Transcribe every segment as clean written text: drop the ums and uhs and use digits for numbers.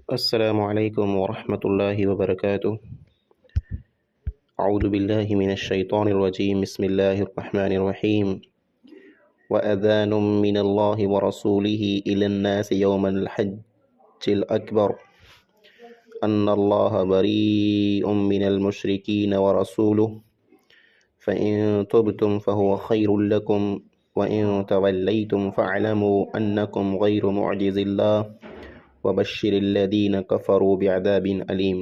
अस्सलामुअलैकुम वरहमतुल्लाहि वबरकातुह। अऊज़ु बिल्लाहि मिनश्शैतानिर्रजीम। बिस्मिल्लाहिर्रहमानिर्रहीम। वअज़ानुम मिनल्लाहि वरसूलिहि इलन्नासि यौमल हज्जिल अकबर अन्नल्लाहा बरीउम मिनल मुश्रिकीन वरसूलुहु फ़इन तुब्तुम फ़हुवा खैरुल लकुम वइन तवल्लैतुम फ़अलमू अन्नकुम गैरु मुअजिज़िल्लाह वबश्शिरिल्लज़ीना कफ़रू बिअज़ाबिन अलीम।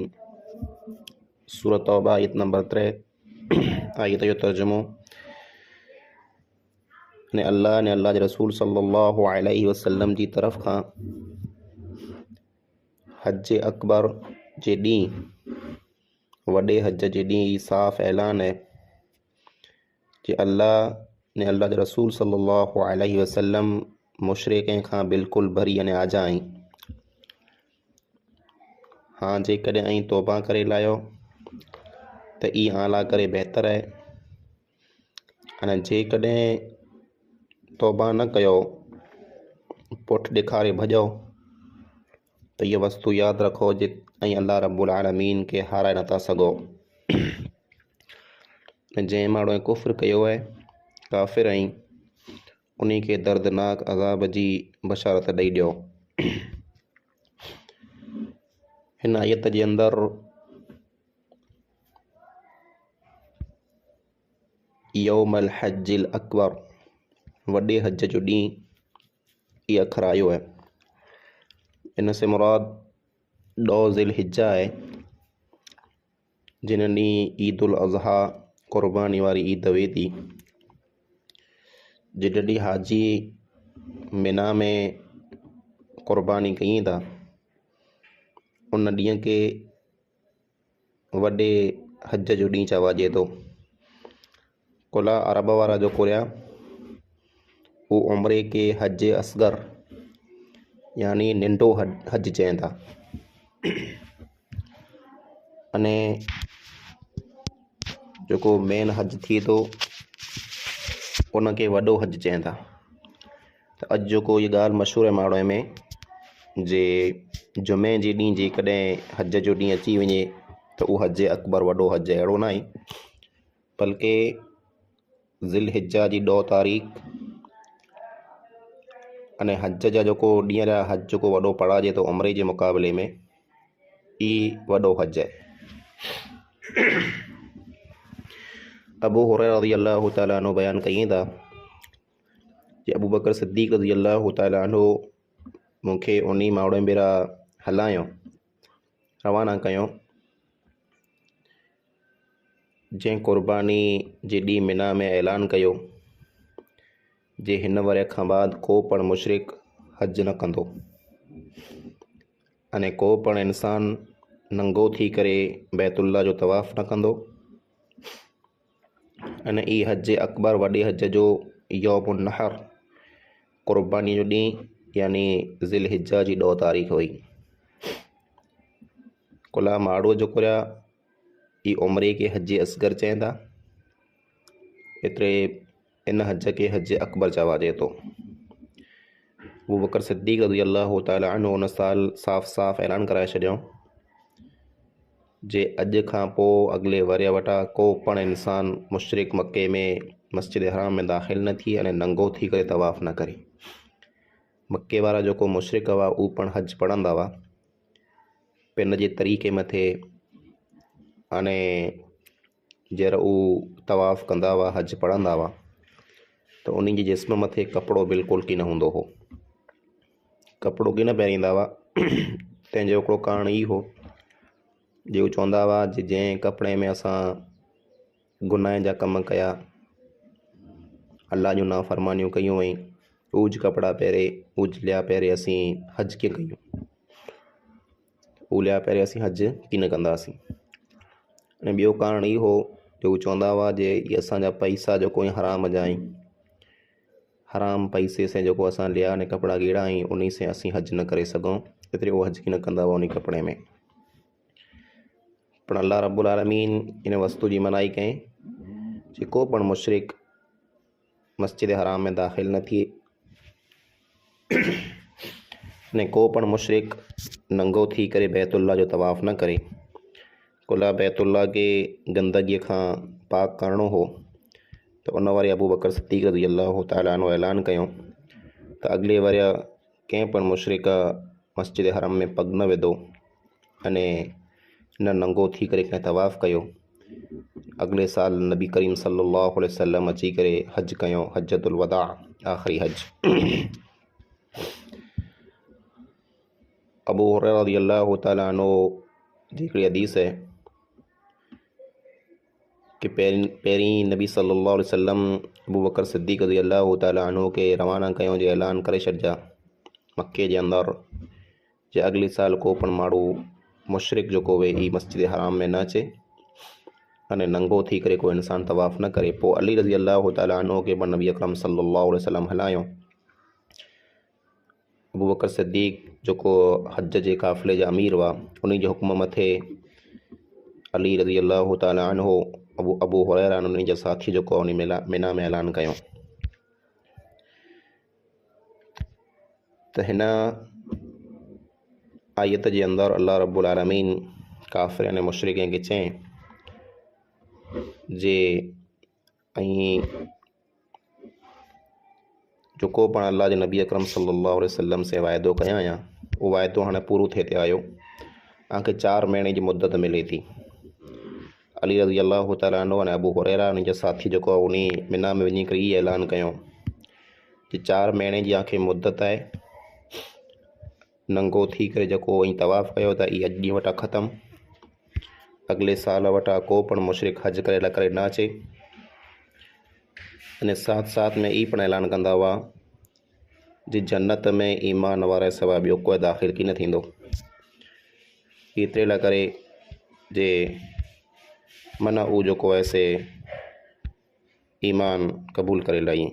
सूरत तौबा आयत नंबर 3। आयत जो तर्जुमो ने अल्लाह ने अल्लाह जे रसूल सल्लल्लाहु अलैहि वसल्लम जी तरफ़ खां हज अकबर जे ॾींहुं वॾे हज जे ॾींहुं साफ़ ऐलान है कि अल्लाह ने अल्लाह जे रसूल सल्लल्लाहु अलैहि वसल्लम मुशरिकन खां बिल्कुल बरी यानी आजा आहीं। हाँ जेकॾहिं ऐं तौबा करे लायो त ई आला करे बहितर आहे। अने जेकॾहिं तौबा न कयो पुठ ॾेखारे भॼो त इहा वस्तु यादि रखो जे ऐं अल्लाह रब्बुल आलमीन खे हाराए नथा सघो। जंहिं माण्हूअ कुफ़्र कयो आहे काफ़िर ऐं उन्ही खे दर्दनाक अज़ाब जी बशारत ॾेई ॾियो। हिन आयत जे अंदरि यौमल हज्जिल अकबर वॾे हज जो ॾींहुं इहा अखर आयो आहे। इन से मुराद ॾौ ज़िलहिज्जा आहे जिन ॾींहुं ईद उल अज़हा क़ुर्बानी वारी ईद वे थी। जॾहिं हाजी मिना में क़ुर्बानी कई था उन ॾींहं खे वॾे हज जो ॾींहुं चवाइजे थो। कुला अरब वारा जो कुरिया वो उम्रे के हज असगर यानी नंढो हज चवनि था। अने जेको मेन हज थिए थो उनखे वॾो हज चवनि था। त अॼु जेको इहा ॻाल्हि मशहूरु आहे माण्हुनि में जे जुमे जे ॾींहुं जेकॾहिं हज जो ॾींहुं अची वञे त उहो हज अकबर वॾो हज आहे, अहिड़ो न आहे। बल्कि ज़िलहिज्जा जी 2 तारीख़ अने हज जा जेको ॾींहं रहिया हज जेको वॾो पढ़ाइजे थो उमिरे जे मुक़ाबले में ई वॾो हज आहे। अबू हुरैरा रज़ियल्लाहु तआला अन्हु बयान कई था कि अबू बकर सिद्दीक़ रज़ियल्लाहु तआला अन्हु मूंखे उन्ही मावड़े बेरा हलायो रवाना कयो जंहिं क़ुर्बानी जे ॾींहुं मिना में ऐलान कयो जे हिन वरे खां बाद को पण मुशरिक हज न कंदो अने को पण इंसान नंगो थी करे बैतुल्ला जो तवाफ़ न कंदो। अने ई हज अकबर वॾे हज जो यौमुन नहर क़ुर्बानी जो ॾींहुं यानी ज़िलहिज्जा जी 2 तारीख़ हुई। कुला माड़ो जो कुरिया ई उम्रे के हज असगर चवनि था, एतिरे इन हज के हज अकबर चवाइजे थो। अबू बकर सिद्दीक़ रज़ियल्लाहु तआला अन्हु उन साल साफ़ ऐलान कराए छॾियो जे अॼु खां पोइ अॻिले वरे वटा को पण इंसान मुशरिक मके में मस्जिद हराम में दाख़िल न थी अने नंगो थी करे तवाफ़ न करे। मके वारा जेको मुशरिक हुआ उहो पण हज पढ़ंदा हुआ पिन जे तरीक़े मथे अने जर उहो तवाफ़ कंदा हुआ हज पढ़ंदा हुआ त उन्ही जे जिस्म मथे कपिड़ो बिल्कुलु की न हूंदो हो, कपिड़ो की न पहिरींदा हुआ। तंहिंजो हिकिड़ो कारण ई हो जे हू चवंदा हुआ जे जंहिं कपिड़े में असां गुनाह जा कम कया अल्लाह जूं नाफ़रमानियूं कयूं ऐं ऊज कपिड़ा पहिरें ऊज लिया पहिरें असीं हज कीअं कयूं, ऊ लिया पहिरें असीं हज की न कंदासीं। अने ॿियो कारण ई हो जो हू चवंदा हुआ जे इहे असांजा पैसा जेको हराम जा आहिनि, हराम पैसे से जेको असां लिया अने कपिड़ा ॻेड़ा आहिनि उन से असीं हज न करे सघूं, एतिरे उहो हज की न कंदा हुआ उन कपिड़े में। पर अल्लाह रब्बुल आलमीन इन वस्तु जी मनाई कई जे को पण मुशरिक मस्जिद हराम में दाख़िल न थिए ने को पण मुशरिक नंगो थी करे बैतुल्ला जो तवाफ़ न करे। कुला बैतुल्ला के गंदगी खां पाक करणो हो तो उन वारे अबू बकर सिद्दीक़ रज़ियल्लाहु तआला अन्हु ऐलान कयो त अॻिले वरिया कंहिं पण मुशरिक मस्जिद हरम में पग न विधो अने न नंगो थी करे कंहिं तवाफ़ कयो। अॻिले साल नबी करीम सल्लल्लाहु अलैहि वसल्लम अची करे हज कयो, हज्जतुल वदा, आख़िरी हज। अबू हुरैरा रज़ियल्लाहु तआला अन्हु जी हिकिड़ी हदीस है कि पहिरीं नबी सल्लल्लाहु अलैहि वसल्लम अबू बकर सिद्दीक़ रज़ियल्लाहु तआला अन्हु के रवाना कयो जो ऐलान करे छॾिजा मक्के जे अंदरि जे अॻिले साल को पण माण्हू मुशरिक जेको वे ई मस्जिद हराम में न अचे अने नंगो थी करे कोई इंसान तवाफ़ न करे। पोइ अली रज़ियल्लाहु तआला अन्हु के पण नबी अकरम सल्लल्लाहु अलैहि वसल्लम हलायो। अबू बकर सिद्दीक़ जेको हज जे काफ़िले जा अमीर हुआ उन्हीं जे हुक्म मथे अली रज़ियल्लाहु तआला अन्हु अबू हुरैरा उन्हीं जा साथी जेको उन मिना में ऐलान कयो त हिन आयत जे अंदरि अल्लाह रब्बुल आलमीन काफ़िर अने मुशरिकनि खे चई जे जेको पण अल्लाह जे नबी अकरम सल्लल्लाहु अलैहि वसल्लम से वाइदो कया या उहो वाइदो हाणे पूरो थिए आयो। तव्हांखे 4 महीने जी मुद्दत मिले थी। अली रज़ियल्लाहु तआला अन्हु अने अबू हुरैरा उन जा साथी जेको उन मिना में वञी करे ई ऐलान कयो कि 4 महीने जी आख़िर मुद्दत आहे, नंगो थी करे जेको ई तवाफ़ कयो त ई अॼु वटा ख़त्म। अॻिले साल वटा को पण मुशरिक हज करे न अचे अने साथ साथ में ई पण ऐलान कंदा हुआ जे जन्नत में ईमान वारे सवाइ ॿियो कोई दाख़िल की न थींदो। एतिरे लाइ करे जे माना उहो जेको आहे से ईमान क़बूल करे लही।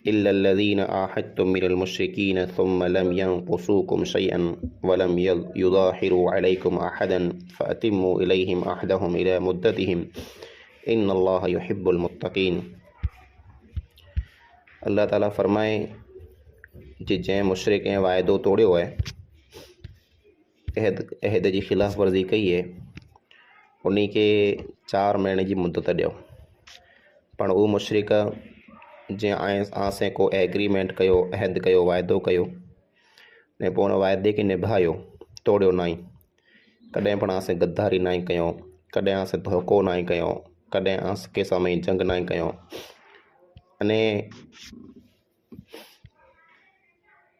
इल्लल्लज़ीना आहदतुम मिनल मुशरिकीन सुम्मा लम यंकुसूकुम शयअन वलम युज़ाहिरू अलैकुम अहदन फअतिम्मू इलैहिम अहदहुम इला मुद्दतिहिम इन्नल्लाह युहिब्बुल मुत्तकीन। अल्लाह ताला फरमाए जे जंहिं मुशरिक ऐं वाइदो तोड़ियो आहे, अहद जी ख़िलाफ़ वर्ज़ी कई है, उन खे 4 महीने जी मुद्दत ॾियो। पण उहो मुशरिक जंहिं आसे को एग्रीमेंट कयो, अहद कयो, वाइदो कयो ऐं पोइ उन वाइदे खे निभायो, तोड़ियो न, कॾहिं पण आसे गद्दारी न कयो, कॾहिं आसे धोखो न कयो, कॾहिं आसे के साम्हूं जंग न कयो अने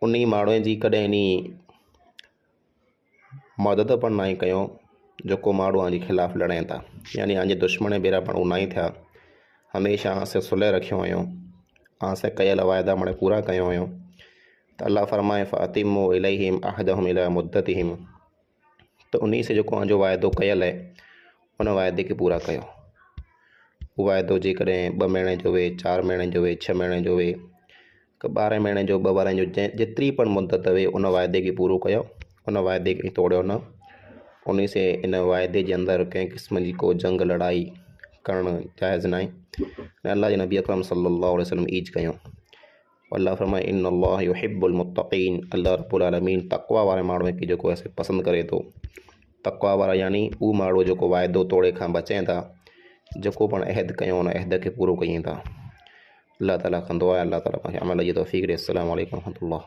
उन माण्हू जी कॾहिं मदद पण न कयो जेको माण्हू आजे ख़िलाफ़ लड़नि था, यानी आजे दुश्मन भेरा पण न थिया। हमेशा आसे सुलह रखियो हुयो, आसे कयल वाइदा माणे पूरा कयो हुयो। त अल्लाह फरमाए फ़अतिम्मू इलैहिम अहदहुम इला मुद्दतिहिम, त उन से जेको आजो वाइदो कयल है उन वाइदे खे पूरा कयो। उहो वाइदो जेकॾहिं 2 महीने जो वे, 4 महीने जो वे, 6 महीने जो वे, 12 महीने जो, 2 वारनि जो, जेतिरी पण मुद्दत वे उन वाइदे खे पूरो कयो, उन वाइदे खे तोड़ियो न। उन से इन वाइदे जे अंदरि कंहिं क़िस्म जी को जंग लड़ाई करणु जाइज़ न आहे। अल्लाह जे नबी अकरम सल्लल्लाहु अलैहि वसल्लम ईज कयो। अल्लाह फरमाए इन्नल्लाह युहिब्बुल मुत्तकीन, अल्लाह रब्बुल आलमीन तक़वा वारे माण्हू खे जेको आहे पसंदि करे थो। तक़वा वारा यानी उहो माण्हू जेको वाइदो तोड़े खां बचनि था, जेको पण अहद कयो उन अहद खे पूरो कयूं था। अल्लाह ताला कंदो आहे। अल्लाह ताला अमल जी तौफ़ीक़ ॾे। अस्सलामु अलैकुम वरहमतुल्लाह।